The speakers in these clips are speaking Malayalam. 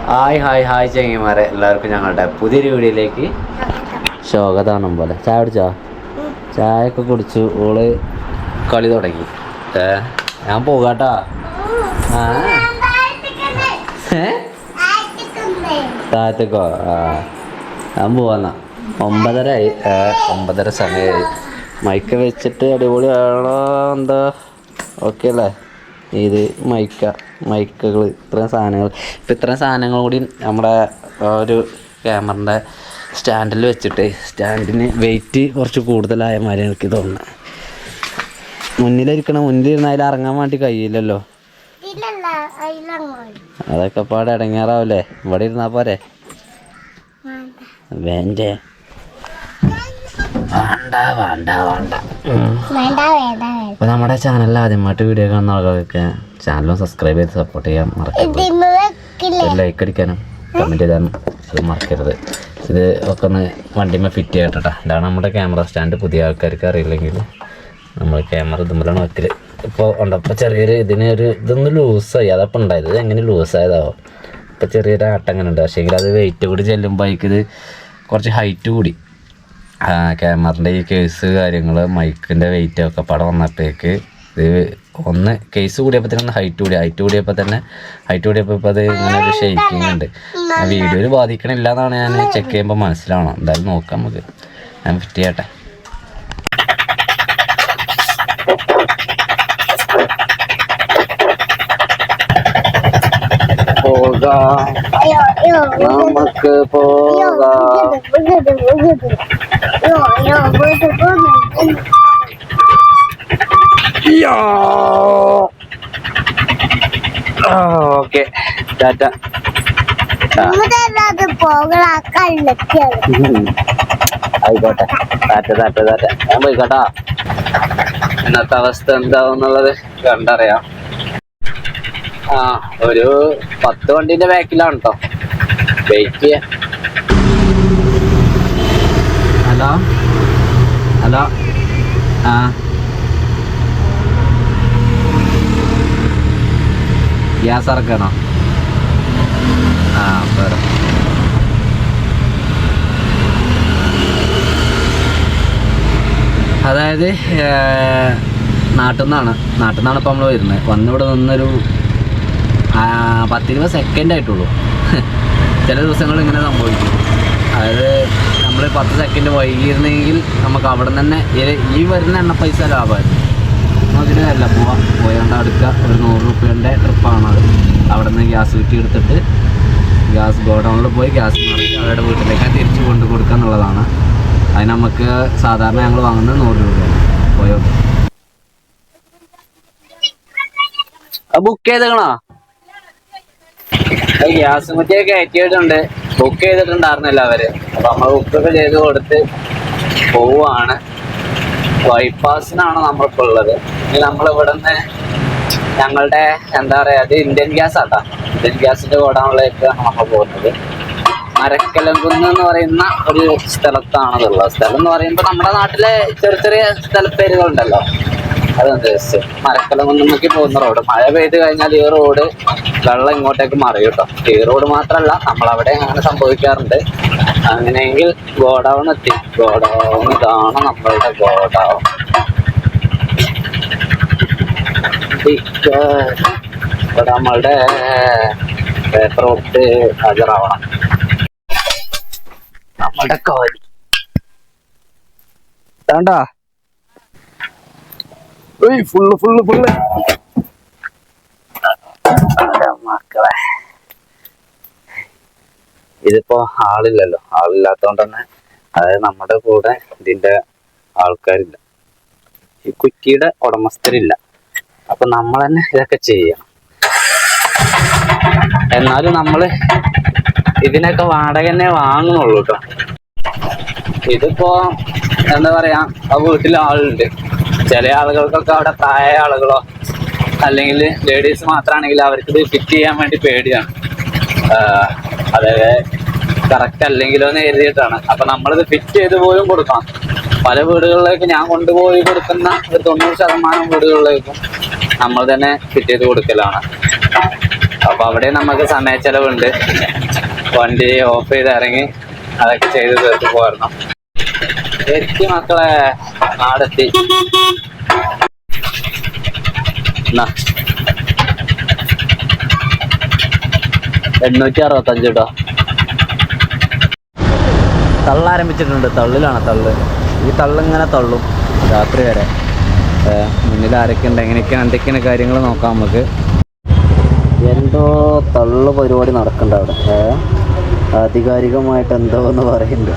ഹായ് ഹായ് ഹായ് ചെങ്ങന്മാരെ, എല്ലാവർക്കും ഞങ്ങളുടെ പുതിയൊരു വീഡിയോയിലേക്ക് സ്വാഗതം. പോലെ ചായ കുടിച്ചോ? ചായയൊക്കെ കുടിച്ചു. ഓള് കളി തുടങ്ങി. ഞാൻ പോകാട്ടാ. താഴത്തേക്കോ? ഞാൻ പോവാന്നാ. 9:30 ആയി. 9:30 സമയമായി. മൈക്ക് വെച്ചിട്ട് അടിപൊളി ആണോ എന്താ? ഓക്കെ അല്ലേ? ഇത് മൈക്കുകൾ ഇത്രയും സാധനങ്ങൾ. ഇപ്പം ഇത്രയും സാധനങ്ങൾ കൂടി നമ്മുടെ ഒരു ക്യാമറൻ്റെ സ്റ്റാൻഡിൽ വെച്ചിട്ട് സ്റ്റാൻഡിന് വെയിറ്റ് കുറച്ച് കൂടുതലായ മാതിരി എനിക്ക് തോന്നുന്നത്. മുന്നിലിരുന്നാൽ അതിൽ ഇറങ്ങാൻ വേണ്ടി കഴിയില്ലല്ലോ. അതൊക്കെ പാടെ ഇടങ്ങാറാവില്ലേ? ഇവിടെ ഇരുന്നാൽ പോരെ? വേണ്ടേ? അപ്പൊ നമ്മുടെ ചാനലിൽ ആദ്യമായിട്ട് വീഡിയോ കാണുന്ന ആളുകൾക്ക് ചാനലും സബ്സ്ക്രൈബ് ചെയ്ത് സപ്പോർട്ട് ചെയ്യാൻ മറക്കരുത്. ലൈക്ക് അടിക്കാനും കമൻറ്റ് ചെയ്താനും അത് മറക്കരുത്. ഇത് ഒക്കെ ഒന്ന് വണ്ടിമേ ഫിറ്റ് ചെയ്യട്ടെ. ഇതാണ് നമ്മുടെ ക്യാമറ സ്റ്റാൻഡ്. പുതിയ ആൾക്കാർക്ക് അറിയില്ലെങ്കിൽ നമ്മൾ ക്യാമറ ഇതുമ്പോഴാണ് വെക്കൽ. ഇപ്പോൾ ഉണ്ടപ്പോൾ ചെറിയൊരു ഇതൊന്ന് ലൂസായി. അതപ്പോൾ ഉണ്ടായത് എങ്ങനെ ലൂസായതാവോ? ഇപ്പോൾ ചെറിയൊരു ആട്ടം അങ്ങനെ ഉണ്ട്. പക്ഷേ അത് വെയിറ്റ് കൂടി ചെല്ലുമ്പോൾ ഇത് കുറച്ച് ഹൈറ്റ് കൂടി. ക്യാമറൻ്റെ ഈ കേസ് കാര്യങ്ങൾ മൈക്കിൻ്റെ വെയിറ്റ് ഒക്കെ പടം വന്നപ്പോഴേക്ക് ഇത് ഒന്ന് കേസ് കൂടിയപ്പോൾ തന്നെ ഒന്ന് ഹൈറ്റ് കൂടിയപ്പോൾ ഇപ്പോൾ അത് ഇങ്ങനെ ഒരു ഷെയ്ക്കിങ് ഉണ്ട്. വീഡിയോയിൽ ബാധിക്കണില്ല എന്നാണ് ഞാൻ ചെക്ക് ചെയ്യുമ്പോൾ മനസ്സിലാവണം. എന്തായാലും നോക്കാം നമുക്ക്. ഞാൻ ഫിറ്റ് ചെയ്യട്ടെ. നമുക്ക് പോകാം. ഓക്കെ, ടാറ്റ. ആയിക്കോട്ടെ, ടാറ്റ. ഞാൻ പോയിക്കോട്ടാ. ഇന്നത്തെ അവസ്ഥ എന്താവുന്നുള്ളത് കണ്ടറിയാം. ഒരു 10 വണ്ടീന്റെ ബാക്കിലാണ് കേട്ടോ. വെയിറ്റ് ചെയ്യാം. ഹലോ ഗ്യാസ് ഇറക്കണോ? വേറെ അതായത് നാട്ടിൽ നിന്നാണ് ഇപ്പം നമ്മൾ വരുന്നത്. വന്നിവിടെ നിന്നൊരു 10-20 സെക്കൻഡ് ആയിട്ടുള്ളൂ. ചില ദിവസങ്ങൾ ഇങ്ങനെ സംഭവിക്കും. അതായത് നമ്മൾ 10 സെക്കൻഡ് വൈകിയിരുന്നെങ്കിൽ നമുക്ക് അവിടെ നിന്ന് തന്നെ ഈ വരുന്ന എണ്ണ പൈസ ലാഭമായിരുന്നു. നമുക്കിത് അല്ല പോയാണ്ട് അടുക്കുക. ഒരു 100 രൂപയുടെ ട്രിപ്പാണത്. അവിടെ നിന്ന് ഗ്യാസ് കുറ്റി എടുത്തിട്ട് ഗ്യാസ് ഗോഡൗണിൽ പോയി ഗ്യാസ് നിറച്ച് അവരുടെ വീട്ടിലേക്ക് തിരിച്ചു കൊണ്ടു കൊടുക്കുക എന്നുള്ളതാണ്. അതിന് നമുക്ക് സാധാരണ ഞങ്ങൾ വാങ്ങുന്നത് 100 രൂപയാണ്. പോയോ ബുക്ക് ചെയ്തേക്കണോ? ഗ്യാസ് കുറ്റിയൊക്കെ കയറ്റിയിട്ടുണ്ട്. ബുക്ക് ചെയ്തിട്ടുണ്ടായിരുന്നില്ല അവര്. അപ്പൊ നമ്മൾ ബുക്കൊക്കെ ചെയ്ത് കൊടുത്ത് പോവാണ്. ബൈപ്പാസിനാണ് നമ്മളിപ്പോൾ ഉള്ളത്. ഇനി നമ്മളിവിടെ നിന്ന് ഞങ്ങളുടെ എന്താ പറയാ, അത് ഇന്ത്യൻ ഗ്യാസ് ആട്ടാ. ഇന്ത്യൻ ഗ്യാസിന്റെ ഗോഡൗണിലേക്കാണ് നമ്മൾ പോകുന്നത്. മരക്കലംകുന്ന് എന്ന് പറയുന്ന ഒരു സ്ഥലത്താണതുള്ളത്. സ്ഥലം എന്ന് പറയുമ്പോൾ നമ്മുടെ നാട്ടിലെ ചെറിയ സ്ഥലപ്പേരുകളുണ്ടല്ലോ, അതുണ്ട്. മരക്കലംകുന്നേക്ക് പോകുന്ന റോഡ്. മഴ പെയ്ത് കഴിഞ്ഞാൽ ഈ റോഡ് വെള്ളം ഇങ്ങോട്ടേക്ക് മറിയും കേട്ടോ. ഈ റോഡ് മാത്രമല്ല, നമ്മളവിടെ അങ്ങനെ സംഭവിക്കാറുണ്ട്. അങ്ങനെയെങ്കിൽ ഗോഡൗൺ എത്തി. ഗോഡൗൺ ഇതാണ് നമ്മളുടെ ഗോഡൗൺ. ഇവിടെ നമ്മളുടെ പേപ്പർ കൊടുത്ത് ഹാജരാവണം. നമ്മളുടെ കോരി വേണ്ടാ ഫുള്ള് മക്കളെ. ഇതിപ്പോ ആളില്ലല്ലോ. ആളില്ലാത്തോണ്ട് തന്നെ, അതായത് നമ്മുടെ കൂടെ ഇതിന്റെ ആൾക്കാരില്ല, ഈ കുറ്റിയുടെ ഉടമസ്ഥരില്ല. അപ്പൊ നമ്മൾ തന്നെ ഇതൊക്കെ ചെയ്യണം. എന്നാലും നമ്മള് ഇതിനൊക്കെ വാടക തന്നെ വാങ്ങുന്നുള്ളൂ കേട്ടോ. ഇതിപ്പോ എന്താ പറയാ, ആ വീട്ടിൽ ആളുണ്ട്. ചില ആളുകൾക്കൊക്കെ അവിടെ പ്രായ ആളുകളോ അല്ലെങ്കിൽ ലേഡീസ് മാത്രമാണെങ്കിൽ അവർക്ക് ഇത് ഫിറ്റ് ചെയ്യാൻ വേണ്ടി പേടിയാണ്. അതായത് കറക്റ്റ് അല്ലെങ്കിലോ എന്ന് എഴുതിയിട്ടാണ്. അപ്പൊ നമ്മളിത് ഫിറ്റ് ചെയ്ത് പോലും കൊടുക്കണം. പല വീടുകളിലേക്ക് ഞാൻ കൊണ്ടുപോയി കൊടുക്കുന്ന ഒരു 90% വീടുകളിലേക്കും നമ്മൾ തന്നെ ഫിറ്റ് ചെയ്ത് കൊടുക്കലാണ്. അപ്പോൾ അവിടെ നമുക്ക് സമയച്ചെലവുണ്ട്. വണ്ടി ഓഫ് ചെയ്ത് ഇറങ്ങി അതൊക്കെ ചെയ്ത് തീർത്ത് പോരണം. എത്തി മക്കളെ, നാടെത്തി. 865 കേട്ടോ. തള്ളാരംഭിച്ചിട്ടുണ്ട്. തള്ളിലാണ് തള്ള്. ഈ തള്ളിങ്ങനെ തള്ളും രാത്രി വരെ. മുന്നിൽ ആരൊക്കെ ഉണ്ട്, എങ്ങനെയൊക്കെയാണ്, എന്തൊക്കെയാണ് കാര്യങ്ങൾ നോക്കാം നമുക്ക്. എന്തോ തള്ളു പരിപാടി നടക്കുന്നുണ്ട് അവിടെ. ആധികാരികമായിട്ട് എന്തോ എന്ന് പറയുന്നുണ്ട്.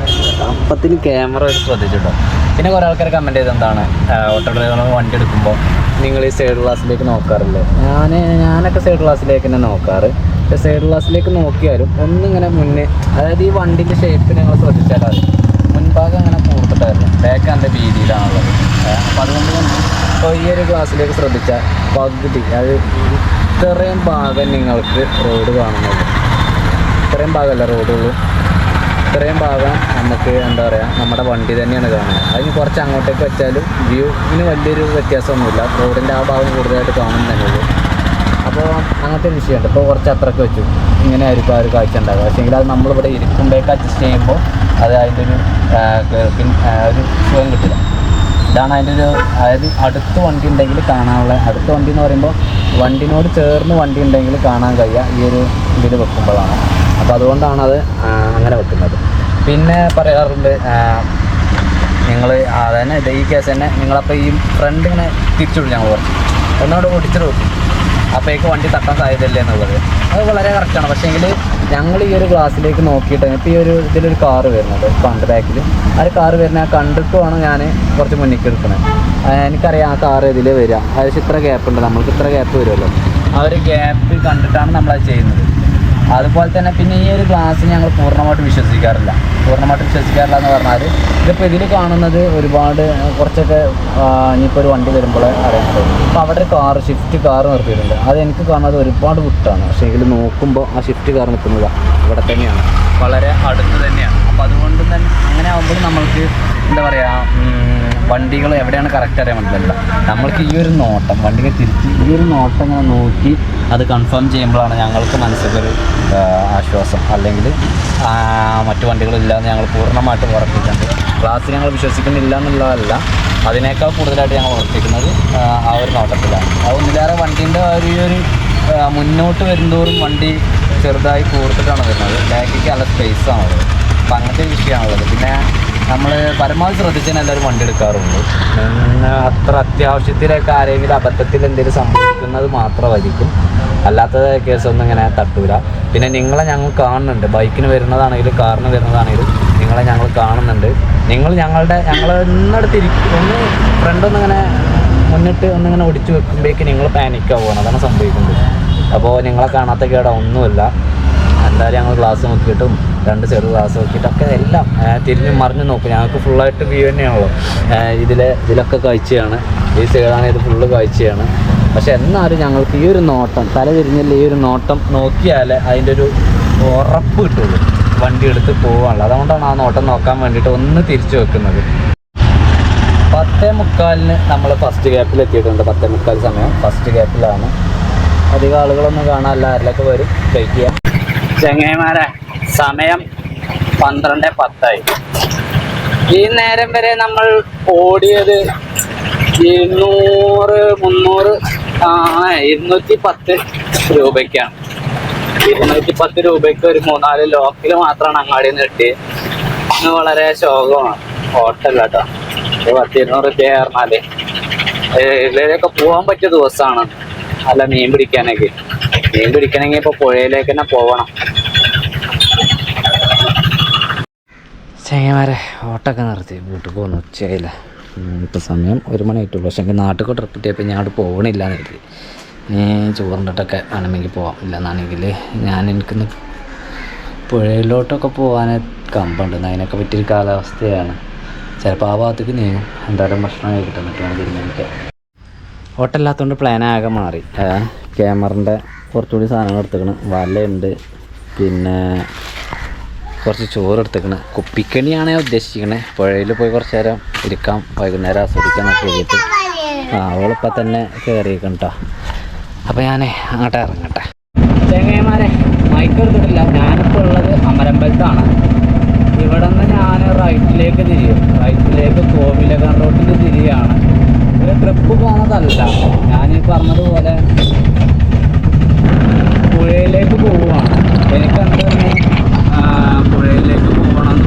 അപ്പത്തിന് ക്യാമറ വെച്ച് ശ്രദ്ധിച്ചിട്ടോ. പിന്നെ കുറേ ആൾക്കാർ കമൻറ്റ് ചെയ്ത് എന്താണ് ഓട്ടോ ഡ്രൈവർ വണ്ടി എടുക്കുമ്പോൾ നിങ്ങൾ ഈ സൈഡ് ഗ്ലാസ്സിലേക്ക് നോക്കാറില്ലേ? ഞാനൊക്കെ സൈഡ് ഗ്ലാസ്സിലേക്ക് തന്നെ നോക്കാറ്. പക്ഷേ സൈഡ് ഗ്ലാസ്സിലേക്ക് നോക്കിയാലും ഒന്നിങ്ങനെ മുന്നേ, അതായത് ഈ വണ്ടിൻ്റെ ഷേപ്പ് നിങ്ങൾ ശ്രദ്ധിച്ചാൽ അത് മുൻഭാഗം അങ്ങനെ കൂർത്തിട്ടായിരുന്നു, ബാക്ക് നല്ല രീതിയിലാണുള്ളത്. അപ്പോൾ അതുകൊണ്ട് തന്നെ ഇപ്പോൾ ഈ ഒരു ഗ്ലാസ്സിലേക്ക് ശ്രദ്ധിച്ചാൽ പകുതി, അത് ഇത്രയും ഭാഗം നിങ്ങൾക്ക് റോഡ് കാണുന്നുള്ളൂ. ഇത്രയും ഭാഗമല്ല റോഡുള്ളൂ, ഇത്രയും ഭാഗം നമുക്ക് എന്താ പറയുക നമ്മുടെ വണ്ടി തന്നെയാണ് കാണുന്നത്. അതിന് കുറച്ച് അങ്ങോട്ടേക്ക് വെച്ചാലും വ്യൂവിന് വലിയൊരു വ്യത്യാസമൊന്നുമില്ല. റോഡിൻ്റെ ആ ഭാഗം കൂടുതലായിട്ട് കാണുന്നു തന്നെ ഉള്ളൂ. അപ്പോൾ അങ്ങനത്തെ ഒരു വിഷയമുണ്ട്. ഇപ്പോൾ കുറച്ച് അത്രയ്ക്ക് വെച്ചു, ഇങ്ങനെ ആയിരിക്കും ആ ഒരു കാഴ്ച ഉണ്ടാകുക. പക്ഷേങ്കിൽ അത് നമ്മളിവിടെ ഇരിക്കുമ്പോഴേക്ക് അഡ്ജസ്റ്റ് ചെയ്യുമ്പോൾ അത് അതിൻ്റെ ഒരു സുഖം കിട്ടില്ല. ഇതാണ് അതിൻ്റെ ഒരു, അതായത് അടുത്ത് വണ്ടി ഉണ്ടെങ്കിൽ കാണാനുള്ള, അടുത്ത വണ്ടി എന്ന് പറയുമ്പോൾ വണ്ടിനോട് ചേർന്ന് വണ്ടി ഉണ്ടെങ്കിൽ കാണാൻ കഴിയുക ഈ ഒരു ഇതിൽ വെക്കുമ്പോഴാണ്. അപ്പോൾ അതുകൊണ്ടാണത് അങ്ങനെ വെക്കുന്നത്. പിന്നെ പറയാറുണ്ട് നിങ്ങൾ അതന്നെ ഈ കേസ് തന്നെ നിങ്ങളപ്പോൾ ഈ ഫ്രണ്ട് ഇങ്ങനെ തിരിച്ചുവിടും, ഞങ്ങൾ കുറച്ച് ഒന്നുകൂടെ ഓടിച്ചിട്ട് നോക്കും, അപ്പോഴേക്ക് വണ്ടി തട്ടാൻ സാധ്യതയില്ല എന്നുള്ളത്. അത് വളരെ കറക്റ്റാണ്. പക്ഷേ എങ്കിൽ ഞങ്ങൾ ഈ ഒരു ഗ്ലാസ്സിലേക്ക് നോക്കിയിട്ട് ഇപ്പോൾ ഈ ഒരു ഇതിലൊരു കാറ് വരുന്നുണ്ട് ഫ്രണ്ട് ബാക്കിൽ. ആ ഒരു കാറ് വരുന്ന ആ കണ്ടിട്ടുമാണ് ഞാൻ കുറച്ച് മുന്നിലേക്ക് എടുക്കുന്നത്. എനിക്കറിയാം ആ കാറ് ഇതിൽ വരിക, അതായത് ഇത്ര ഗ്യാപ്പ് ഉണ്ട്, നമ്മൾക്ക് ഇത്ര ഗ്യാപ്പ് വരുമല്ലോ. ആ ഒരു ഗ്യാപ്പ് കണ്ടിട്ടാണ് നമ്മളത് ചെയ്യുന്നത്. അതുപോലെ തന്നെ പിന്നെ ഈ ഒരു ഗ്ലാസ് ഞങ്ങൾ പൂർണ്ണമായിട്ട് വിശ്വസിക്കാറില്ല എന്ന് പറഞ്ഞാൽ ഇതിപ്പോൾ ഇതിൽ കാണുന്നത് ഒരുപാട് കുറച്ചൊക്കെ ഇനിയിപ്പോൾ ഒരു വണ്ടി വരുമ്പോൾ അറിയുന്നത്. അപ്പോൾ അവിടെ ഒരു ഷിഫ്റ്റ് കാർ നിർത്തിയിട്ടുണ്ട്. അത് എനിക്ക് കാണുന്നത് ഒരുപാട് വിട്ടാണ്. പക്ഷേ ഇതിൽ നോക്കുമ്പോൾ ആ ഷിഫ്റ്റ് കാർ നിൽക്കുന്നത് ഇവിടെ തന്നെയാണ്, വളരെ അടുത്ത് തന്നെയാണ്. അപ്പോൾ അതുകൊണ്ട് തന്നെ അങ്ങനെ ആകുമ്പോൾ നമ്മൾക്ക് എന്താ പറയുക, വണ്ടികൾ എവിടെയാണ് കറക്റ്റ് അറിയാൻ പറ്റില്ല. നമ്മൾക്ക് ഈ ഒരു നോട്ടം വണ്ടിയെ തിരിച്ച് ഈ ഒരു നോട്ടം ഇങ്ങനെ നോക്കി അത് കൺഫേം ചെയ്യുമ്പോഴാണ് ഞങ്ങൾക്ക് മനസ്സിലൊരു ആശ്വാസം. അല്ലെങ്കിൽ മറ്റു വണ്ടികളില്ലാന്ന് ഞങ്ങൾ പൂർണ്ണമായിട്ട് ഉറപ്പിക്കുന്നുണ്ട്. ക്ലാസ് ഞങ്ങൾ വിശ്വസിക്കുന്നില്ല എന്നുള്ളതല്ല, അതിനേക്കാൾ കൂടുതലായിട്ട് ഞങ്ങൾ ഉറപ്പിക്കുന്നത് ആ ഒരു നോട്ടത്തിലാണ്. അത് ഒന്നിലേറെ വണ്ടീൻ്റെ ഒരു മുന്നോട്ട് വരുന്തോറും വണ്ടി ചെറുതായി കൂർത്തിട്ടാണ് വരുന്നത്. ബാക്കിലേക്ക് നല്ല സ്പേസാണുള്ളത്. അപ്പം അങ്ങനത്തെ വിഷയമാണുള്ളത്. പിന്നെ നമ്മൾ പരമാവധി ശ്രദ്ധിച്ചാൽ എല്ലാവരും വണ്ടി എടുക്കാറുള്ളൂ. അത്ര അത്യാവശ്യത്തിലൊക്കെ ആരെങ്കിലും അബദ്ധത്തിൽ എന്തെങ്കിലും സംഭവിക്കുന്നത് മാത്രമായിരിക്കും, അല്ലാത്ത കേസൊന്നും ഇങ്ങനെ തട്ടൂല. പിന്നെ നിങ്ങളെ ഞങ്ങൾ കാണുന്നുണ്ട്, ബൈക്കിന് വരുന്നതാണെങ്കിലും കാറിന് വരുന്നതാണെങ്കിലും നിങ്ങളെ ഞങ്ങൾ കാണുന്നുണ്ട്. നിങ്ങൾ ഒന്നെടുത്തിരിക്കും, ഒന്ന് ഫ്രണ്ടൊന്നിങ്ങനെ മുന്നിട്ട് ഒന്നിങ്ങനെ ഒടിച്ചു വെക്കുമ്പോഴേക്ക് നിങ്ങൾ പാനിക്കാവുകയാണ്. അതാണ് സംഭവിക്കുന്നത്. അപ്പോൾ നിങ്ങളെ കാണാത്ത കേട ഒന്നുമില്ല. എന്തായാലും ഞങ്ങൾ ഗ്ലാസ് നോക്കിയിട്ടും 2 സൈഡ് ഗ്ലാസ് നോക്കിയിട്ടൊക്കെ എല്ലാം തിരിഞ്ഞും മറിഞ്ഞും നോക്കും. ഞങ്ങൾക്ക് ഫുള്ളായിട്ട് വ്യൂ തന്നെയാണല്ലോ. ഇതിലൊക്കെ കാഴ്ചയാണ്, ഈ സൈഡാണ്, ഇത് ഫുള്ള് കാഴ്ചയാണ്. പക്ഷെ എന്നാലും ഞങ്ങൾക്ക് ഈ ഒരു നോട്ടം, തല തിരിഞ്ഞില്ല, ഈ ഒരു നോട്ടം നോക്കിയാൽ അതിൻ്റെ ഒരു ഉറപ്പ് കിട്ടുള്ളൂ വണ്ടി എടുത്ത് പോകാനുള്ളത്. അതുകൊണ്ടാണ് ആ നോട്ടം നോക്കാൻ വേണ്ടിയിട്ട് ഒന്ന് തിരിച്ചു വെക്കുന്നത്. 10:45 നമ്മൾ ഫസ്റ്റ് ഗ്യാപ്പിൽ എത്തിയിട്ടുണ്ട്. 10:45 സമയം ഫസ്റ്റ് ഗ്യാപ്പിലാണ്. അധികം ആളുകളൊന്നും കാണാനില്ല, ആരിലൊക്കെ വരും, വെയിറ്റ് ചെയ്യാം. ചങ്ങായിമാരെ, സമയം 12:10. ഈ നേരം വരെ നമ്മൾ ഓടിയത് 210 രൂപയ്ക്കാണ്. 210 രൂപയ്ക്ക് ഒരു 3-4 ലോക്കൽ മാത്രമാണ് അങ്ങാടിയിൽ നിന്ന് കിട്ടിയത്. ഇന്ന് വളരെ ശോകമാണ്. ഹോട്ടൽ കേട്ടോ, 10-200 രൂപ പറഞ്ഞാൽ ഇതിലേക്ക് പോകാൻ പറ്റിയ ദിവസമാണ്. അല്ല, മീൻ പിടിക്കണമെങ്കിൽ ഇപ്പോൾ പുഴയിലേക്ക് തന്നെ പോകണം. ചങ്ങന്മാരെ, ഓട്ടൊക്കെ നിർത്തി വീട്ടിൽ പോകുന്നു. ഉച്ചയായില്ല, ഇപ്പോൾ സമയം 1 മണി ആയിട്ടുള്ളൂ. പക്ഷേ എനിക്ക് നാട്ടിൽ ട്രിപ്പ് കിട്ടിയപ്പോൾ ഞാൻ അവിടെ പോകണില്ല എന്ന് കരുതി. ചോറിൻ്റെട്ടൊക്കെ വേണമെങ്കിൽ പോവാം, ഇല്ലെന്നാണെങ്കിൽ എനിക്കിന്ന് പുഴയിലോട്ടൊക്കെ പോകാൻ കമ്പുണ്ട്. അതിനൊക്കെ പറ്റിയൊരു കാലാവസ്ഥയാണ്. ചിലപ്പോൾ ആ ഭാഗത്തേക്ക് നീങ്ങും. എന്തായാലും ഭക്ഷണം കഴിക്കട്ടെ, എന്നിട്ട് വേണം തീരുമാനിക്കാം. ഹോട്ടലില്ലാത്തതുകൊണ്ട് പ്ലാനാകെ മാറി. ക്യാമറിൻ്റെ കുറച്ചുകൂടി സാധനങ്ങൾ എടുത്തേക്കണം. വലയുണ്ട്, പിന്നെ കുറച്ച് ചോറ് എടുത്തേക്കണ്. കുപ്പിക്കണിയാണ് ഞാൻ ഉദ്ദേശിക്കുന്നത്. പുഴയിൽ പോയി കുറച്ച് നേരം ഇരിക്കാം, വൈകുന്നേരം ആസ്വദിക്കാനൊക്കെ എഴുതിയിട്ട് അവളിപ്പോൾ തന്നെ കയറിയിരിക്കണം കേട്ടോ. അപ്പോൾ ഞാൻ അങ്ങോട്ട് ഇറങ്ങട്ടെ. മൈക്ക് എടുത്തിട്ടില്ല. ഞാനിപ്പോൾ ഉള്ളത് അമരമ്പലത്താണ്. ഇവിടെ നിന്ന് ഞാൻ റൈറ്റിലേക്ക് തിരിയും. റൈറ്റിലേക്ക് കോവിലകം റോട്ടിൽ തിരിയാണ്. ഒരു ട്രിപ്പ് പോകുന്നതല്ല, ഞാൻ ഈ പറഞ്ഞതുപോലെ പുഴയിലേക്ക് പോവുകയാണ്. എനിക്കെന്ത് തന്നെ പുഴയിലേക്ക് പോകണം,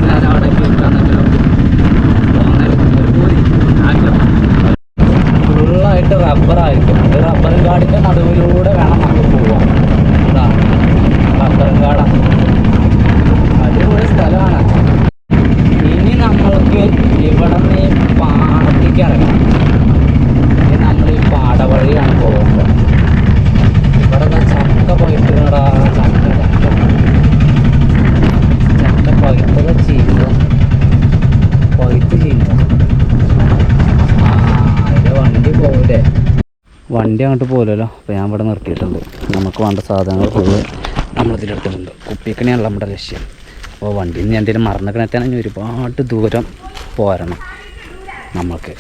ഞാൻ അവിടെ കേൾക്കാന്നെങ്കിലും ഫുള്ളായിട്ട് റബ്ബറായിരിക്കും. ഈ റബ്ബറും കാടിൻ്റെ നടുവിലൂടെ വേണം നമുക്ക് പോവാം. ഇതാണ് റബ്ബറും കാടാണ്, അടിപൊളി സ്ഥലമാണ്. ഇനി നമ്മൾക്ക് ഇവിടെ നിന്ന് പാടത്തേക്ക് ഇറങ്ങാം. ഇനി നമ്മൾ ഈ പാടവഴിയാണ് പോകുന്നത്. ഇവിടെ ചക്ക പോയിട്ടാ, ചക്ക പഴുത്തത് ചെയ്യുക, പഴുത്ത് ചെയ്യുക. അതിൻ്റെ വണ്ടി പോകില്ലേ, വണ്ടി അങ്ങോട്ട് പോലല്ലോ. അപ്പോൾ ഞാൻ ഇവിടെ നിർത്തിയിട്ടുണ്ട്. നമുക്ക് വേണ്ട സാധനങ്ങൾ ഫുള്ള് നമ്മളിതിലെടുക്കുന്നുണ്ട്. കുപ്പിക്കണിയാണല്ലോ നമ്മുടെ ലക്ഷ്യം. അപ്പോൾ വണ്ടിയിൽ നിന്ന് എന്തെങ്കിലും മറന്നിക്കണെത്താൻ ഒരുപാട് ദൂരം പോരണം നമുക്ക്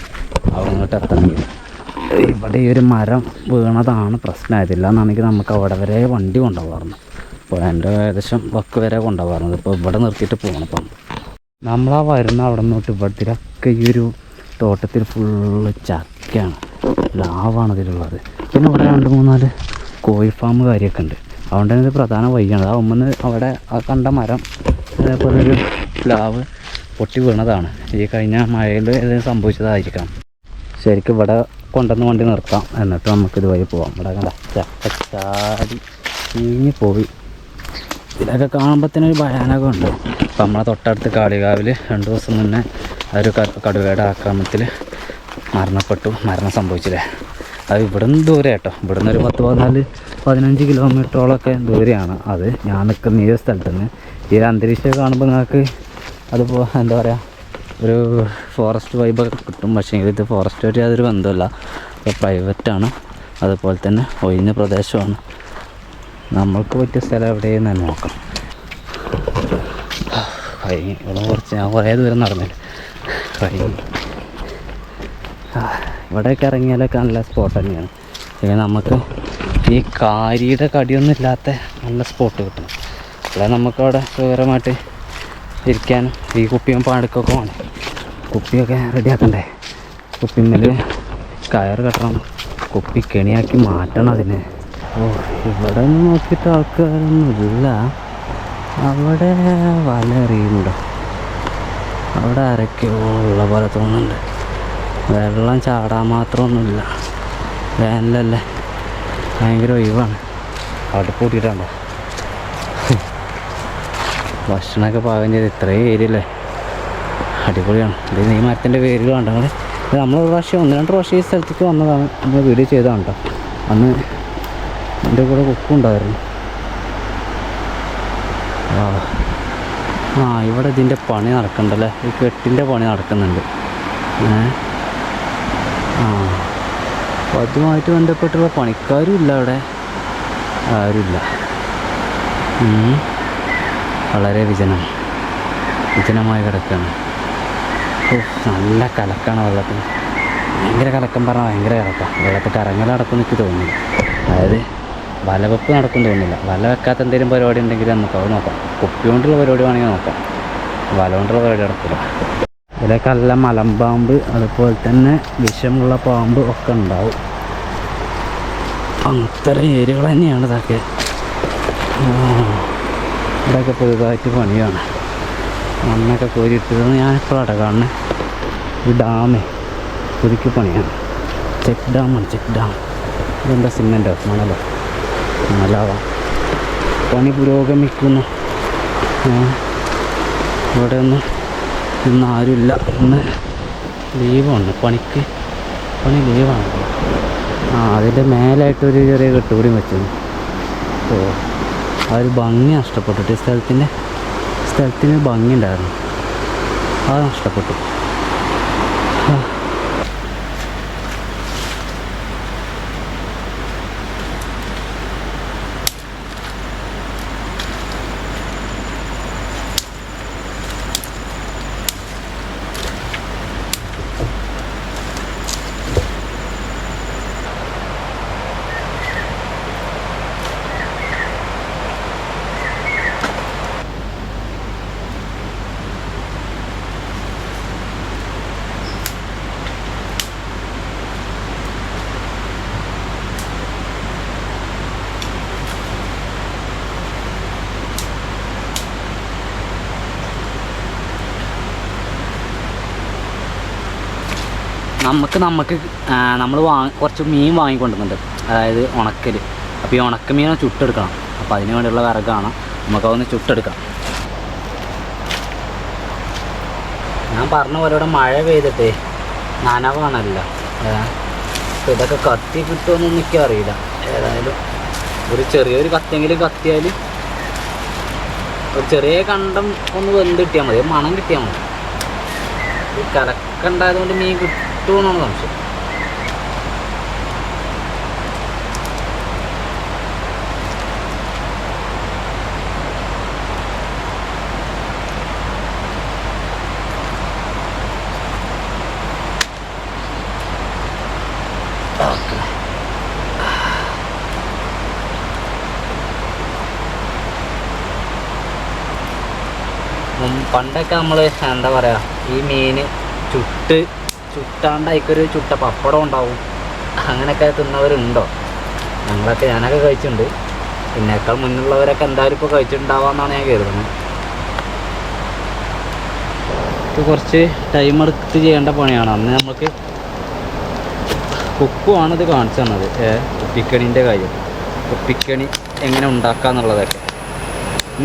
അവിടെ നിന്നിട്ട് എത്തണമെങ്കിൽ. ഇവിടെ ഈ ഒരു മരം വീണതാണ് പ്രശ്നമായതില്ല എന്നാണെങ്കിൽ നമുക്ക് അവിടെ വരെ വണ്ടി കൊണ്ടുപോകാറുണ്ട്. അപ്പോൾ എൻ്റെ ഏകദേശം വക്ക് വരെ കൊണ്ടുപോകാറുണ്ട്. ഇപ്പോൾ ഇവിടെ നിർത്തിയിട്ട് പോകണം. അപ്പം നമ്മളാ വരുന്ന അവിടെ നിന്നോട്ട് ഇവിടത്തിലൊക്കെ ഈ ഒരു തോട്ടത്തിൽ ഫുള്ള് ചക്കയാണ്, ലാവാണ് ഇതിലുള്ളത്. പിന്നെ ഇവിടെ 2-3-4 കോഴി ഫാം കാര്യമൊക്കെ ഉണ്ട്. അതുകൊണ്ട് തന്നെ ഇത് പ്രധാന വഴിയാണ്. ആ ഉമ്മന്ന് അവിടെ ആ കണ്ട മരം അതേപോലെ ഒരു പ്ലാവ് പൊട്ടി വീണതാണ്. ഈ കഴിഞ്ഞ മഴയിൽ എന്തെങ്കിലും സംഭവിച്ചതായിരിക്കാം. ശരിക്കും ഇവിടെ കൊണ്ടുവന്ന് വണ്ടി നിർത്താം, എന്നിട്ട് നമുക്കിത് വഴി പോവാം. ഇവിടെ കണ്ട ചക്ക ചാടി ചീഞ്ഞ് പോയി. ഇതിലൊക്കെ കാണുമ്പോഴത്തേനൊരു ഭയാനകമുണ്ട്. ഇപ്പം നമ്മളെ തൊട്ടടുത്ത് കാളികാവിൽ 2 ദിവസം മുന്നേ ഒരു കടുവയുടെ ആക്രമണത്തിൽ മരണം സംഭവിച്ചില്ലേ. അത് ഇവിടെ നിന്ന് ദൂരെ കേട്ടോ. ഇവിടെ നിന്ന് ഒരു 10-14-15 കിലോമീറ്ററോളൊക്കെ ദൂരെയാണ് അത്. ഞാൻ നിൽക്കുന്ന ഈ ഒരു സ്ഥലത്ത് നിന്ന് ഈ അന്തരീക്ഷം കാണുമ്പോൾ നിങ്ങൾക്ക് അതിപ്പോൾ എന്താ പറയുക, ഒരു ഫോറസ്റ്റ് വൈബൊക്കെ കിട്ടും. പക്ഷേ ഇത് ഫോറസ്റ്റുമായിട്ട് യാതൊരു ബന്ധമില്ല. ഇപ്പോൾ പ്രൈവറ്റാണ്, അതുപോലെ തന്നെ ഒഴിഞ്ഞ പ്രദേശമാണ്. നമ്മൾക്ക് പറ്റിയ സ്ഥലം എവിടെയെന്ന് തന്നെ നോക്കാം. കഴിഞ്ഞ് ഇവിടെ കുറച്ച് ഞാൻ കുറേ ദൂരം നടന്നില്ല. കഴിഞ്ഞ് ഇവിടെയൊക്കെ ഇറങ്ങിയാലൊക്കെ നല്ല സ്പോട്ട് തന്നെയാണ്. പിന്നെ നമുക്ക് ഈ കാരിയുടെ കടിയൊന്നും ഇല്ലാത്ത നല്ല സ്പോട്ട് കിട്ടും. ഇവിടെ നമുക്കവിടെ സുഖകരമായിട്ട് ഇരിക്കാനും ഈ കുപ്പിയും പാടക്കൊക്കെ വേണം. കുപ്പിയൊക്കെ റെഡിയാക്കണ്ടേ, കുപ്പിന്മേൽ കയറ് കെട്ടണം, കുപ്പി കെണിയാക്കി മാറ്റണം അതിന്. ഓ, ഇവിടെ നിന്ന് നോക്കിയിട്ട് ആൾക്കാരൊന്നുമില്ല. അവിടെ വല എറിയുന്നുണ്ടോ, അവിടെ ആരൊക്കെയോ ഉള്ള പോലെ തോന്നുന്നുണ്ട്. വെള്ളം ചാടാൻ മാത്രമൊന്നുമില്ല, വേനലല്ലേ, ഭയങ്കര ഒഴിവാണ്. അവിടെ കൂട്ടിയിട്ടുണ്ടോ ഭക്ഷണമൊക്കെ പാകം ചെയ്ത് ഇത്രയും ഏരിയല്ലേ, അടിപൊളിയാണ്. ഇത് ഈ മരത്തിൻ്റെ പേരിൽ കണ്ടങ്ങൾ. ഇത് നമ്മൾ 1-2 പ്രാവശ്യം ഈ സ്ഥലത്തേക്ക് വന്നതാണ്. നമ്മൾ വീഡിയോ ചെയ്തതാണ് കേട്ടോ. അന്ന് എൻ്റെ കൂടെ കുക്കുണ്ടായിരുന്നു. ഇവിടെ ഇതിൻ്റെ പണി നടക്കണ്ടല്ലേ, ഈ കെട്ടിൻ്റെ പണി നടക്കുന്നുണ്ട്. അപ്പോൾ അതുമായിട്ട് ബന്ധപ്പെട്ടുള്ള പണിക്കാരും ഇല്ല, അവിടെ ആരുമില്ല. വളരെ വിജനമായി കിടക്കുകയാണ്. നല്ല കലക്കാണ് വെള്ളത്തിന്, ഭയങ്കര കലക്കം പറഞ്ഞാൽ ഭയങ്കര കലക്കാം. വെള്ളത്തിൽ കറങ്ങൽ നടക്കുമെന്ന് എനിക്ക് തോന്നുന്നില്ല. അതായത് വലവെപ്പ് നടക്കും തോന്നുന്നില്ല. വല വെക്കാത്ത എന്തെങ്കിലും പരിപാടി ഉണ്ടെങ്കിൽ നമുക്ക് അത് നോക്കാം. കുപ്പി കൊണ്ടുള്ള പരിപാടി വേണമെങ്കിൽ നോക്കാം, വല കൊണ്ടുള്ള പരിപാടി നടക്കില്ല. ഇതിലൊക്കെ നല്ല മലമ്പാമ്പ്, അതുപോലെ തന്നെ വിഷമുള്ള പാമ്പ് ഒക്കെ ഉണ്ടാവും. അത്തരം ഏരിയകൾ തന്നെയാണ് ഇതൊക്കെ. ഇവിടെയൊക്കെ പുതുതായിട്ട് പണിയാണ്, മണ്ണൊക്കെ കോരിയിട്ടതെന്ന് ഞാനിപ്പോഴാണ് കാണുന്നത്. ഈ ഡാമേ പുതുക്കി പണിയാണ്. ചെക്ക് ഡാമാണ്, ചെക്ക് ഡാം. ഇതെന്താ സിമെൻറ്റോ മണലോ? മണലാവാം. പണി പുരോഗമിക്കുന്നു. ഇവിടെ ഒന്നും ഇന്ന് ആരുമില്ല, ഇന്ന് ലീവാണ്. പണി ലീവാണ്. അതിൻ്റെ മേലായിട്ടൊരു ചെറിയ കെട്ടുകൂടി വെച്ചു. ഓ, ആ ഒരു ഭംഗി നഷ്ടപ്പെട്ടിട്ട് സ്ഥലത്തിന് ഭംഗി ഉണ്ടായിരുന്നു, അത് നഷ്ടപ്പെട്ടു. നമുക്ക് നമ്മൾ കുറച്ച് മീൻ വാങ്ങിക്കൊണ്ടുവന്നുണ്ട്, അതായത് ഉണക്കൽ. അപ്പോൾ ഈ ഉണക്കമീനെ ചുട്ടെടുക്കണം. അപ്പോൾ അതിന് വേണ്ടിയുള്ള വിറകാണ്, നമുക്കതൊന്ന് ചുട്ടെടുക്കാം. ഞാൻ പറഞ്ഞ പോലെ ഇവിടെ മഴ പെയ്തിട്ടേ നനവാണല്ലോ. അപ്പോൾ ഇതൊക്കെ കത്തി കിട്ടുമെന്നൊന്നും എനിക്കറിയില്ല. ഏതായാലും ഒരു ചെറിയൊരു കത്തിയെങ്കിലും കത്തിയാൽ ഒരു ചെറിയ കണ്ടം ഒന്ന് വെന്ത് കിട്ടിയാൽ മതി, മണം കിട്ടിയാൽ മതി. ഈ കലക്കുണ്ടായതുകൊണ്ട് മീൻ കിട്ടുമെന്നാണ് സംശയം. പണ്ടൊക്കെ നമ്മൾ എന്താ പറയുക, ഈ മീൻ ചുട്ടാണ്ട് അതിക്കൊരു ചുട്ട പപ്പടം ഉണ്ടാവും, അങ്ങനെയൊക്കെ തിന്നവരുണ്ടോ? ഞാനൊക്കെ കഴിച്ചിട്ടുണ്ട്. പിന്നേക്കാൾ മുന്നുള്ളവരൊക്കെ എന്തായാലും ഇപ്പോൾ കഴിച്ചിട്ടുണ്ടാവാമെന്നാണ് ഞാൻ കരുതുന്നത്. ഇത് കുറച്ച് ടൈം എടുത്ത് ചെയ്യേണ്ട പണിയാണ്. അന്ന് നമുക്ക് കുക്കുമാണ് ഇത് കാണിച്ചു തന്നത്, ഉപ്പിക്കണീൻ്റെ കാര്യം, ഉപ്പിക്കണി എങ്ങനെ ഉണ്ടാക്കുക എന്നുള്ളതൊക്കെ.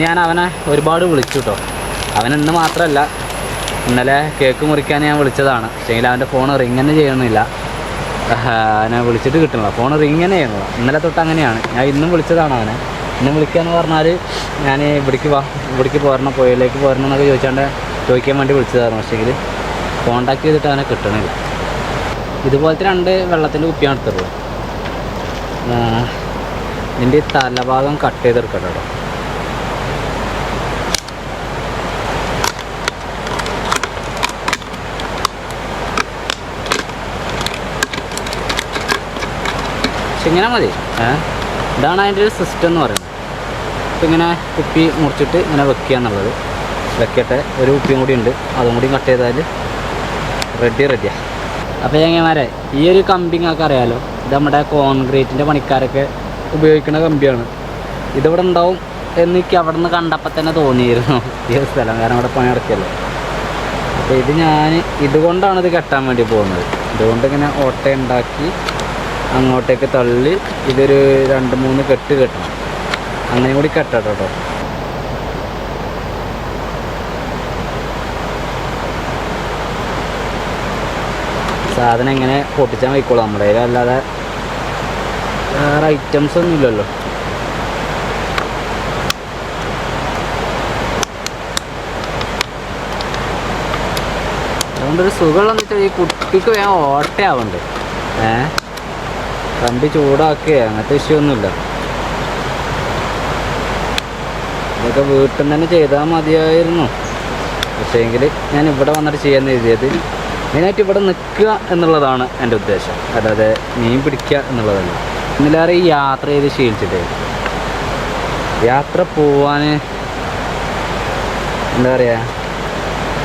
ഞാൻ അവനെ ഒരുപാട് വിളിച്ചു കേട്ടോ. അവനിന്ന് മാത്രമല്ല, ഇന്നലെ കേക്ക് മുറിക്കാൻ ഞാൻ വിളിച്ചതാണ്. പക്ഷേങ്കിൽ അവൻ്റെ ഫോൺ റിങ് തന്നെ ചെയ്യണമെന്നില്ല, അവനെ വിളിച്ചിട്ട് കിട്ടണില്ല, ഫോൺ റിങ് തന്നെ ചെയ്യണില്ല. ഇന്നലെ തൊട്ട് അങ്ങനെയാണ്. ഞാൻ ഇന്നും വിളിച്ചതാണ് അവനെ. ഇന്നും വിളിക്കാന്ന് പറഞ്ഞാൽ ഞാൻ ഇവിടേക്ക് പോരണം, പുഴയിലേക്ക് പോരണം എന്നൊക്കെ ചോദിക്കാൻ വേണ്ടി വിളിച്ചതായിരുന്നു. പക്ഷേങ്കിൽ കോണ്ടാക്ട് ചെയ്തിട്ട് അവനെ കിട്ടണില്ല. ഇതുപോലത്തെ 2 വെള്ളത്തിൻ്റെ കുപ്പിയാണ് എടുത്തുള്ളൂ. ഇതിൻ്റെ തലഭാഗം കട്ട് ചെയ്തെടുക്കട്ടോ കേട്ടോ. ഇങ്ങനെ മതി. ഇതാണ് അതിൻ്റെ ഒരു സിസ്റ്റം എന്ന് പറയുന്നത്. അപ്പോൾ ഇങ്ങനെ കുപ്പി മുറിച്ചിട്ട് ഇങ്ങനെ വെക്കുക എന്നുള്ളത്. വെക്കട്ടെ, ഒരു കുപ്പിയും കൂടി ഉണ്ട്, അതും കൂടി കട്ട് ചെയ്താൽ റെഡിയാണ്. അപ്പോൾ ചങ്ങന്മാരെ, ഈ ഒരു കമ്പിങ്ങൊക്കെ അറിയാമല്ലോ, ഇത് നമ്മുടെ കോൺക്രീറ്റിൻ്റെ പണിക്കാരൊക്കെ ഉപയോഗിക്കുന്ന കമ്പിയാണ്. ഇതിവിടെ ഉണ്ടാവും എനിക്ക് അവിടെ നിന്ന് കണ്ടപ്പോൾ തന്നെ തോന്നിയിരുന്നു ഈ സ്ഥലം, കാരണം അവിടെ പണി നടക്കിയല്ലോ. അപ്പോൾ ഇതുകൊണ്ടാണ് ഇത് കെട്ടാൻ വേണ്ടി പോകുന്നത്. ഇതുകൊണ്ട് ഇങ്ങനെ ഓട്ട ഉണ്ടാക്കി അങ്ങോട്ടേക്ക് തള്ളി ഇതൊരു 2-3 കെട്ട് കെട്ടണം. അങ്ങനെ കൂടി കെട്ടട്ടോ കേട്ടോ. സാധനം എങ്ങനെ പൊട്ടിച്ചാൽ വയ്ക്കോളൂ നമ്മുടെ കയ്യിൽ, അല്ലാതെ വേറെ ഐറ്റംസ് ഒന്നും ഇല്ലല്ലോ. അതുകൊണ്ടൊരു സുഖമുള്ളതെന്ന് വെച്ചാൽ ഈ കുട്ടിക്ക് വേഗം ഓട്ടയാവുന്നുണ്ട്. കമ്പി ചൂടാക്കുക അങ്ങനത്തെ വിഷയമൊന്നുമില്ല. ഇതൊക്കെ വീട്ടിൽ നിന്ന് തന്നെ ചെയ്താൽ മതിയായിരുന്നു. പക്ഷേങ്കിൽ ഞാൻ ഇവിടെ വന്നിട്ട് ചെയ്യാൻ എഴുതിയത് മെയിനായിട്ട് ഇവിടെ നിൽക്കുക എന്നുള്ളതാണ് എൻ്റെ ഉദ്ദേശം, അല്ലാതെ മീൻ പിടിക്കുക എന്നുള്ളതല്ല. ഇന്നലേറെ ഈ യാത്ര ചെയ്ത് ശീലിച്ചിട്ടേ യാത്ര പോവാൻ എന്താ പറയുക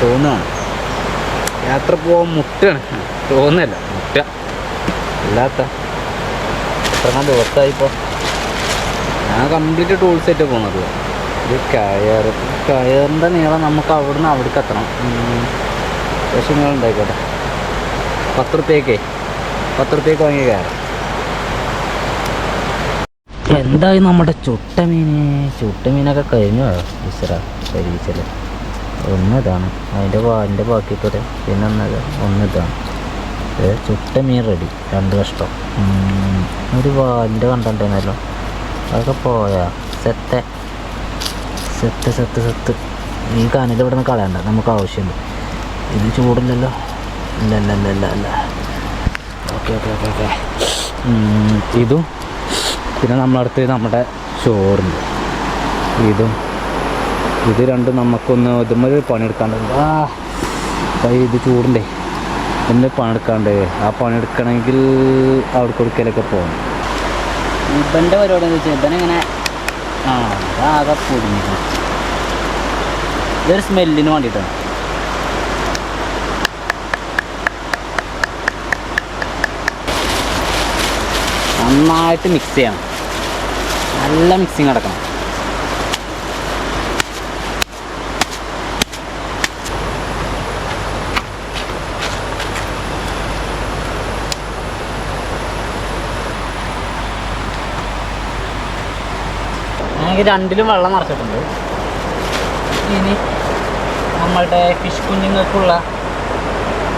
തോന്നുകയാണ്. യാത്ര പോകാൻ മുട്ടാണ്, തോന്നുന്നില്ല, മുട്ട അല്ലാത്ത എത്ര ദിവസമായിപ്പോൾ ഞാൻ കംപ്ലീറ്റ് ടൂൾ സെറ്റ് പോകുന്നത്. ഇത് കയറിൻ്റെ നീളം നമുക്ക് അവിടുന്ന് അവിടേക്ക് എത്തണം. പക്ഷേ നിങ്ങളുണ്ടായിക്കോട്ടെ, 10 റുപ്യക്ക് വാങ്ങി കയറാം. എന്തായി നമ്മുടെ ചുട്ട മീനൊക്കെ കഴിഞ്ഞു പരീക്ഷയിൽ. ഒന്നിതാണ് അതിൻ്റെ ബാക്കിയത്തോടെ, പിന്നെ ഒന്നിതാണ് ചുട്ട മീൻ റെഡി. 2 കഷ്ടം. ഒരു വാലിൻ്റെ കണ്ടിട്ടുണ്ടായിരുന്നല്ലോ, അതൊക്കെ പോയാ സെറ്റ്. ഈ കനൽ ഇവിടെ നിന്ന് കളയണ്ട, നമുക്ക് ആവശ്യമുണ്ട്. ഇത് ചൂടില്ലല്ലോ, ഇല്ല. ഓക്കെ. ഇതും പിന്നെ നമ്മളടുത്ത് നമ്മുടെ ചോറുണ്ട്. ഇത് രണ്ടും നമുക്കൊന്ന് ഇതുമ്മൊരു പണിയെടുക്കാണ്ട്. ഇത് ചൂടുണ്ടേ, ഇന്ന് പണിയെടുക്കാണ്ട്. ആ പണിയെടുക്കണമെങ്കിൽ അവിടെ കൊടുക്കലൊക്കെ പോകണം. ഇവൻ്റെ പരിപാടി എന്ന് വെച്ചാൽ ഇവനെങ്ങനെ അതാകെ പൊടിഞ്ഞിരിക്കണം. ഇതൊരു സ്മെല്ലിന് വേണ്ടിയിട്ടാണ്. നന്നായിട്ട് മിക്സ് ചെയ്യണം, നല്ല മിക്സിങ് നടക്കണം. എനിക്ക് രണ്ടിലും വെള്ളം നിറച്ചിട്ടുണ്ട്. ഇനി നമ്മളുടെ ഫിഷ് കുഞ്ഞുങ്ങൾക്കുള്ള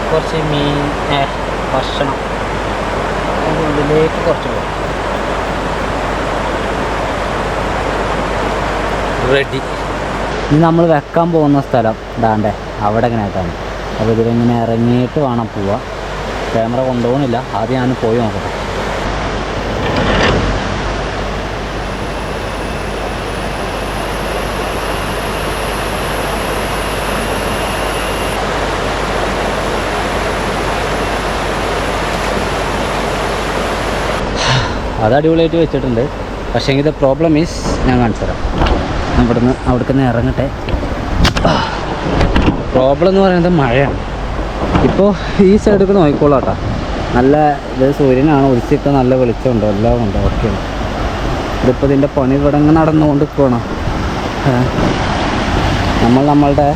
കുറച്ച് മീൻ ഭക്ഷണം അതിൻ്റെ ഉള്ളിലേക്ക് കുറച്ച് പോകും. റെഡി. ഇനി നമ്മൾ വെക്കാൻ പോകുന്ന സ്ഥലം ഇതാണ്ടേ അവിടെ ഇങ്ങനെ ആയിട്ടാണ്. അപ്പോൾ ഇതിലിങ്ങനെ ഇറങ്ങിയിട്ട് വേണം പോവാം. ക്യാമറ കൊണ്ടുപോകുന്നില്ല, ആദ്യം ഞാൻ പോയി നോക്കട്ടെ. അത് അടിപൊളിയായിട്ട് വെച്ചിട്ടുണ്ട്. പക്ഷേ ഇത് പ്രോബ്ലം ഈസ് ഞാൻ കാണിച്ചു തരാം. അവിടേക്ക് ഇറങ്ങട്ടെ. പ്രോബ്ലം എന്ന് പറയുന്നത് മഴയാണ്. ഇപ്പോൾ ഈ സൈഡിലേക്ക് നോക്കിക്കോളാം കേട്ടോ. നല്ല ഇത് സൂര്യനാണ്, ഉദിച്ചൊക്കെ നല്ല വെളിച്ചമുണ്ട്, എല്ലാം ഉണ്ട്, ഓക്കെയാണ്. ഇതിപ്പോൾ ഇതിൻ്റെ പണി ഇവിടെ ഇങ്ങനെ നടന്നുകൊണ്ട് പോകണം. നമ്മളുടെ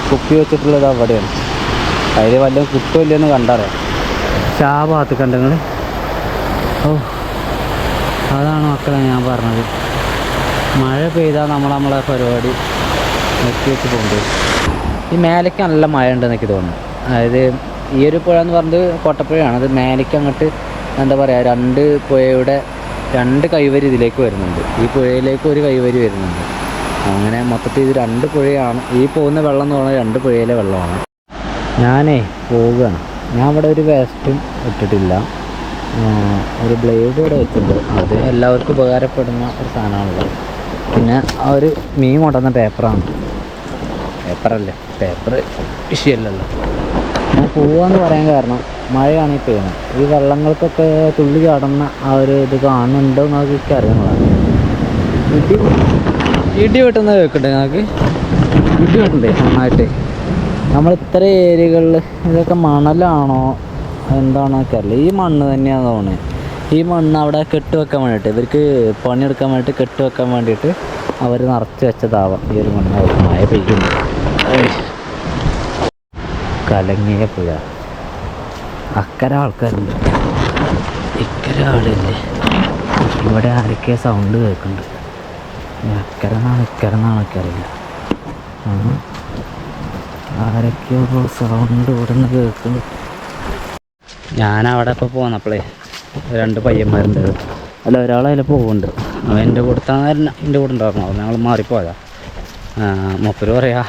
കുപ്പി വെച്ചിട്ടുള്ളത് അവിടെയാണ്. അതിൽ വല്ലതും കിട്ടുമില്ലെന്ന് കണ്ടറിയാം. പക്ഷെ ആ ഭാഗത്ത് കണ്ടെങ്കിൽ ഓ അതാണ് മക്കളെ ഞാൻ പറഞ്ഞത്. മഴ പെയ്താൽ നമ്മളെ പരിപാടി നിർത്തി വെച്ച് പോകുന്നത്. ഈ മേലേക്ക് നല്ല മഴ ഉണ്ടെന്ന് എനിക്ക് തോന്നുന്നു. അതായത് ഈ ഒരു പുഴ എന്ന് പറഞ്ഞത് കോട്ടപ്പുഴയാണ്. അത് മേലേക്ക് അങ്ങോട്ട് എന്താ പറയുക, രണ്ട് പുഴയുടെ രണ്ട് കൈവരി ഇതിലേക്ക് വരുന്നുണ്ട്. ഈ പുഴയിലേക്ക് ഒരു കൈവരി വരുന്നുണ്ട്. അങ്ങനെ മൊത്തത്തിൽ ഇത് രണ്ട് പുഴയാണ്. ഈ പോകുന്ന വെള്ളം എന്ന് പറഞ്ഞാൽ രണ്ട് പുഴയിലെ വെള്ളമാണ്. ഞാനേ പോവുകയാണ്. ഞാൻ ഇവിടെ ഒരു വേസ്റ്റും ഇട്ടിട്ടില്ല. ഒരു ബ്ലേഡ് ഇവിടെ വെച്ചിട്ടുണ്ട്. അത് എല്ലാവർക്കും ഉപകാരപ്പെടുന്ന ഒരു സാധനമാണുള്ളത്. പിന്നെ ആ ഒരു മീൻ കൊണ്ടുവന്ന പേപ്പറാണ്. പേപ്പർ വിഷയമല്ലല്ലോ. ഞാൻ പോവാന്ന് പറയാൻ കാരണം മഴയാണ് ഈ പെയ്യുന്നത്. ഈ വെള്ളങ്ങൾക്കൊക്കെ തുള്ളി ചാടുന്ന ആ ഒരു ഇത് കാണുന്നുണ്ടോ എന്നൊക്കെ എനിക്ക് അറിയുന്നതാണ്. ഇടി വെട്ടുന്നത് കേൾക്കട്ടെ, ഞങ്ങൾക്ക് ഇടി വെട്ടണ്ടേ നന്നായിട്ട്. നമ്മൾ ഇത്ര ഏരിയകളിൽ ഇതൊക്കെ മണലാണോ എന്താണെന്നൊക്കെ അറിയില്ല. ഈ മണ്ണ് തന്നെയാണെന്ന് തോന്നുന്നത്. ഈ മണ്ണ് അവിടെ കെട്ടുവെക്കാൻ വേണ്ടിയിട്ട്, ഇവർക്ക് പണിയെടുക്കാൻ വേണ്ടിയിട്ട് കെട്ടുവെക്കാൻ വേണ്ടിയിട്ട് അവർ നിറച്ച് വെച്ചതാവാം ഈ ഒരു മണ്ണ്. മഴ പെയ്യുന്നു. കലങ്ങിയ പുഴ. അക്കരെ ആൾക്കാരുണ്ട്, ഇക്കരെ ആളില്ലേ. ഇവിടെ ആരൊക്കെ സൗണ്ട് കേൾക്കുന്നുണ്ട്. അക്കരെന്നാണ് ഇക്കരെന്നാണൊക്കെ അറിയില്ല. ആരൊക്കെയോ സൗണ്ട് ഇവിടെ നിന്ന് കേൾക്കുന്നു. ഞാനവിടെ ഇപ്പോൾ പോന്നപ്പോഴേ രണ്ട് പയ്യന്മാരുണ്ട്. അല്ല, ഒരാളതിൽ പോകുന്നുണ്ട്. അവൻ എൻ്റെ കൂടെ എൻ്റെ കൂടെ ഉണ്ടായിരുന്നു. അപ്പോൾ ഞങ്ങൾ മാറിപ്പോയതാ. മൂപ്പര് പറയാ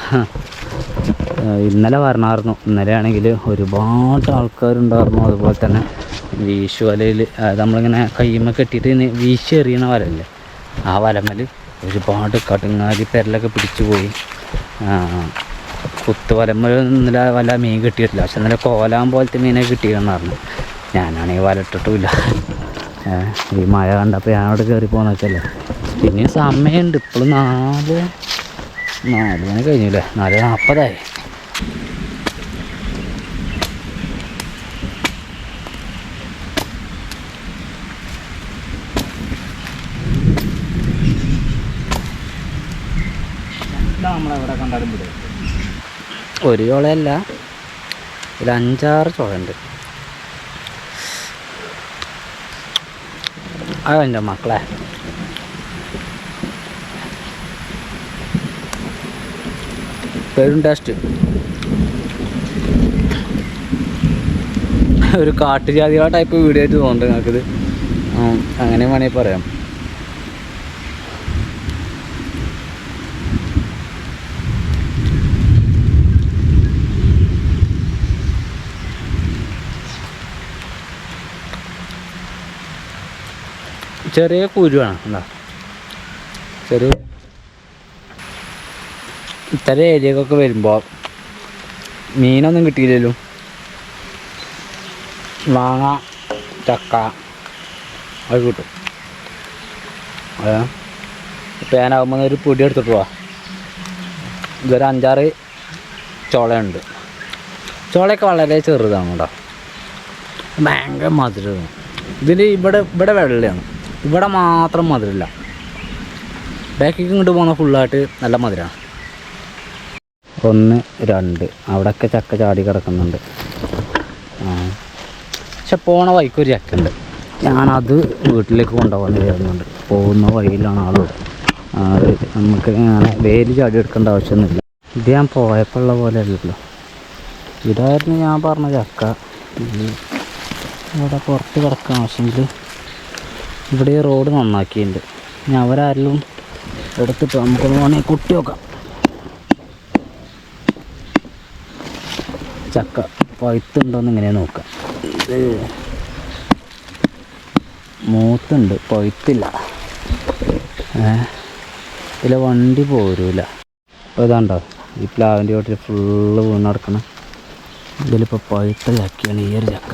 ഇന്നലെ പറഞ്ഞായിരുന്നു. ഇന്നലെ ആണെങ്കിൽ ഒരുപാട് ആൾക്കാരുണ്ടായിരുന്നു. അതുപോലെ തന്നെ വീശു വലയിൽ, നമ്മളിങ്ങനെ കയ്യുമ്മ കെട്ടിയിട്ട് വീശി എറിയണ വലല്ലേ, ആ വലമ്മൽ ഒരുപാട് കടുങ്ങാതി പെരലൊക്കെ പിടിച്ചു പോയി. കുത്ത് വലമ്മൽ ഇന്നലെ വല്ല മീൻ കിട്ടിയിട്ടില്ല. പക്ഷെ ഇന്നലെ കോലാൻ പോലത്തെ മീനെ കിട്ടിയെന്ന് പറഞ്ഞു. ഞാനാണെങ്കിൽ വല ഇട്ടിട്ടുമില്ല. ഈ മഴ കണ്ടപ്പോൾ ഞാനവിടെ കയറി പോകുന്നൊക്കെയല്ലേ. പിന്നെ സമയമുണ്ട്. ഇപ്പോഴും 4 മണി കഴിഞ്ഞില്ലേ, 4:40. നമ്മളെവിടെ കണ്ടാലും വിടും. ഒരു ചോളയല്ല, ഇതിൽ 5-6 ചോളയുണ്ട്. അതെൻ്റെ മക്കളെ, പേരും ടേസ്റ്റ്. ഒരു കാട്ടുജാതികളെ ടൈപ്പ് വീഡിയോ ആയിട്ട് തോന്നുന്നുണ്ട് നിങ്ങൾക്കിത്. അങ്ങനെ വേണമെങ്കിൽ പറയാം. ചെറിയ കുരുവാണ് എന്താ, ചെറിയ ഇത്തരം ഏരിയക്കൊക്കെ വരുമ്പോൾ മീനൊന്നും കിട്ടിയില്ലല്ലോ. മാങ്ങ, ചക്ക അത് കിട്ടും. ഇപ്പം ഞാനാകുമ്പോൾ ഒരു പൊടി എടുത്തിട്ട് പോവാം. ഇതൊരു 5-6 ചോളയുണ്ട്. ചോളയൊക്കെ വളരെ ചെറുതാണ് കേട്ടോ. ഭയങ്കര മധുരമാണ്. ഇതിൽ ഇവിടെ വെള്ളയാണ്, ഇവിടെ മാത്രം മധുരമില്ല. ബാക്കിലേക്ക് ഇങ്ങോട്ട് പോകുന്ന ഫുള്ളായിട്ട് നല്ല മധുരമാണ്. 1, 2 അവിടെയൊക്കെ ചക്ക ചാടി കിടക്കുന്നുണ്ട്. പക്ഷെ പോണ വഴിക്കൊരു ചക്കുണ്ട്. ഞാനത് വീട്ടിലേക്ക് കൊണ്ടുപോകാൻ വരുന്നുണ്ട്. പോകുന്ന വഴിയിലാണ് ആളുകൾ. അത് നമുക്ക് അങ്ങനെ വേര് ചാടി എടുക്കേണ്ട ആവശ്യമൊന്നുമില്ല. ഇത് ഞാൻ പോയപ്പോഴുള്ള പോലെ അല്ലല്ലോ. ഇതായിരുന്നു ഞാൻ പറഞ്ഞ ചക്ക. ഇവിടെ പുറത്ത് കിടക്കാൻ ആവശ്യമെങ്കിൽ ഇവിടെ ഈ റോഡ് നന്നാക്കിയിട്ടുണ്ട്. ഇനി അവരാരെങ്കിലും എടുത്തിട്ട് നമുക്കൊന്ന് വേണമെങ്കിൽ കുട്ടി നോക്കാം. ചക്ക പഴുത്തുണ്ടോയെന്ന് ഇങ്ങനെ നോക്കാം. ഇത് മൂത്തുണ്ട്, പഴുത്തില്ല. ഇതിൽ വണ്ടി പോരൂല. അപ്പോൾ ഇതാണ്ടോ ഈ പ്ലാവിൻ്റെ ചോട്ടിൽ ഫുള്ള് വീണ് നടക്കണം. ഇതിലിപ്പോൾ പഴുത്ത ചക്കയാണ് ഈ ഒരു ചക്ക.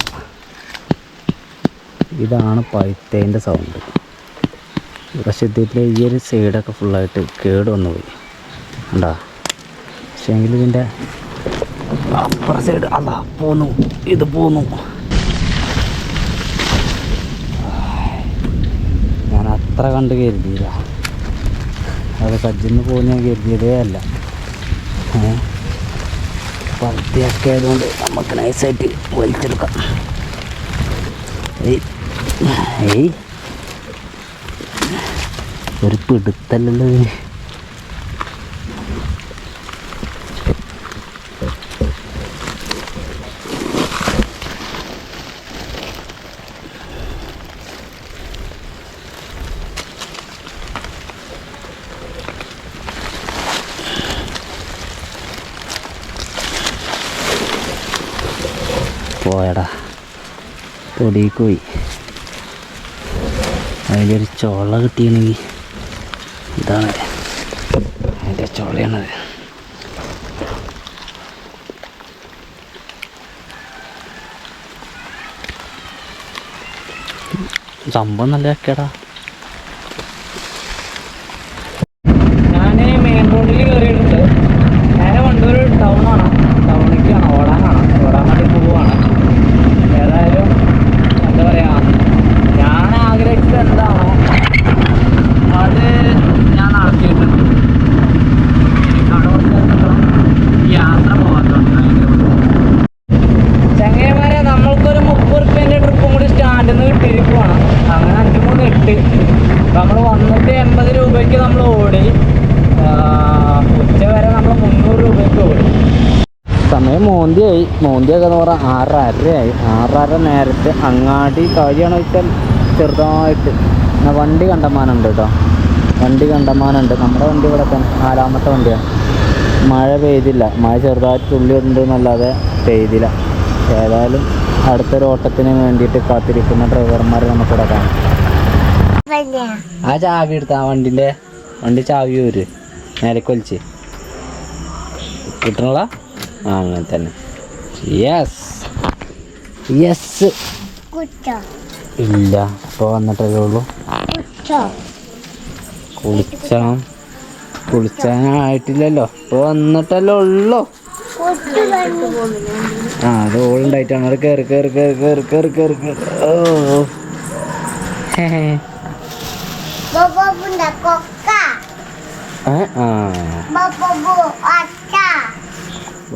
ഇതാണ് പഴുത്തതിൻ്റെ സൗണ്ട്. പക്ഷേ ഇതിൻ്റെ ഈ ഒരു സൈഡൊക്കെ ഫുള്ളായിട്ട് കേട് വന്നു പോയി കണ്ടോ. പക്ഷേ എങ്കിൽ ഇതിൻ്റെ അപ്പുറ സൈഡ് അല്ല പോന്നു, ഇത് പോന്നു. ഞാൻ അത്ര കണ്ട് കരുതിയില്ല. അത് കജ്ജിന്ന് പോകുന്ന ഞാൻ കരുതിയതേ അല്ല. പഴുത്തിയൊക്കെ ആയതുകൊണ്ട് നമുക്ക് നൈസായിട്ട് വലിച്ചെടുക്കാം. ഏയ് ഒരു പിടുത്തല്ലല്ലോ. പോയടാ തൊടിക്ക് പോയി. അതിലൊരു ചോള കിട്ടിയെങ്കിൽ ഇതാണ് അതിൻ്റെ ചോളയാണത്. സംഭവം നല്ല ചക്കടാ. ഞാൻ മെയിൻ റോഡിൽ കയറിയിട്ടുണ്ട്. നേരെ വണ്ടൂർ ടൗണാണ്, ടൗണിലേക്കാണ്, ഓടാൻ വേണ്ടി പോവുകയാണ്. ഏതായാലും എന്താ പറയുക, ഞാൻ ആഗ്രഹിച്ചത് എന്താണോ അത് ഞാൻ നടത്തിയിട്ടുണ്ട്. അവിടെ യാത്ര പോകാത്തതുണ്ട്. ചങ്ങന്മാരെ നമ്മൾക്കൊരു 30 റുപ്യേൻ്റെ ട്രിപ്പും കൂടി സ്റ്റാൻഡിൽ നിന്ന് കിട്ടിയിരിക്കുവാണ്. അങ്ങനെ 5-3 8. നമ്മൾ വന്നിട്ട് 80 രൂപയ്ക്ക് നമ്മൾ ഓടി. ഉച്ച വരെ നമ്മൾ 300 രൂപയ്ക്ക് ഓടി. സമയം മോന്തിയായി. മോന്തിയൊക്കെ എന്ന് പറഞ്ഞാൽ 6:30 6:30 നേരത്തെ അങ്ങാടി കാര്യമാണെന്ന് വെച്ചാൽ ചെറുതായിട്ട് വണ്ടി കണ്ടമാനുണ്ട് കേട്ടോ. വണ്ടി കണ്ടമാനുണ്ട്. നമ്മുടെ വണ്ടി ഇവിടെ തന്നെ 4ാമത്തെ വണ്ടിയാണ്. മഴ പെയ്തില്ല. മഴ ചെറുതായിട്ട് തുള്ളി ഉണ്ട് എന്നല്ലാതെ പെയ്തില്ല. ഏതായാലും അടുത്തൊരു ഓട്ടത്തിന് വേണ്ടിയിട്ട് കാത്തിരിക്കുന്ന ഡ്രൈവർമാരെ നമുക്കിവിടെ കാണാം. ആ ചാവി എടുത്ത ആ വണ്ടി ചാവി ഒരു നേരക്ക് വലിച്ച് കിട്ടണ. ആ അങ്ങനെ തന്നെ. Yes yes. ഇല്ല, ഇപ്പോൾ വന്നിട്ടല്ലേ ഉള്ളൂ. കുളിച്ചാനായിട്ടില്ലല്ലോ, ഇപ്പോൾ വന്നിട്ടല്ലേ ഉള്ളൂ. ആ അത് ഓളുണ്ടായിട്ടാണ്. അവിടെ കയറി കയറി കയറി കയറി കയറി കയറി കയറി.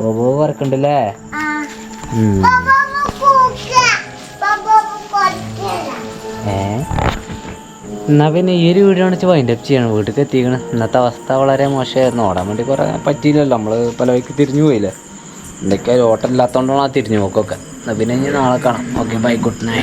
ഓ ബോബോ വറക്കണ്ടല്ലേ. എന്നാ പിന്നെ ഈ ഒരു വീഡിയോ കാണിച്ച് വൈൻഡപ്പ് ചെയ്യണം. വീട്ടിൽ എത്തിക്കണം. ഇന്നത്തെ അവസ്ഥ വളരെ മോശമായിരുന്നു. ഓടാൻ വേണ്ടി കുറേ പറ്റിയില്ലല്ലോ. നമ്മൾ പല വഴിക്ക് തിരിഞ്ഞു പോയില്ലേ. എന്തൊക്കെയാ ഓട്ടം ഇല്ലാത്തതുകൊണ്ടാണ് ആ തിരിഞ്ഞു പോക്കൊക്കെ. എന്നാൽ പിന്നെ ഇനി നാളെ കാണാം. Okay, bye, good night.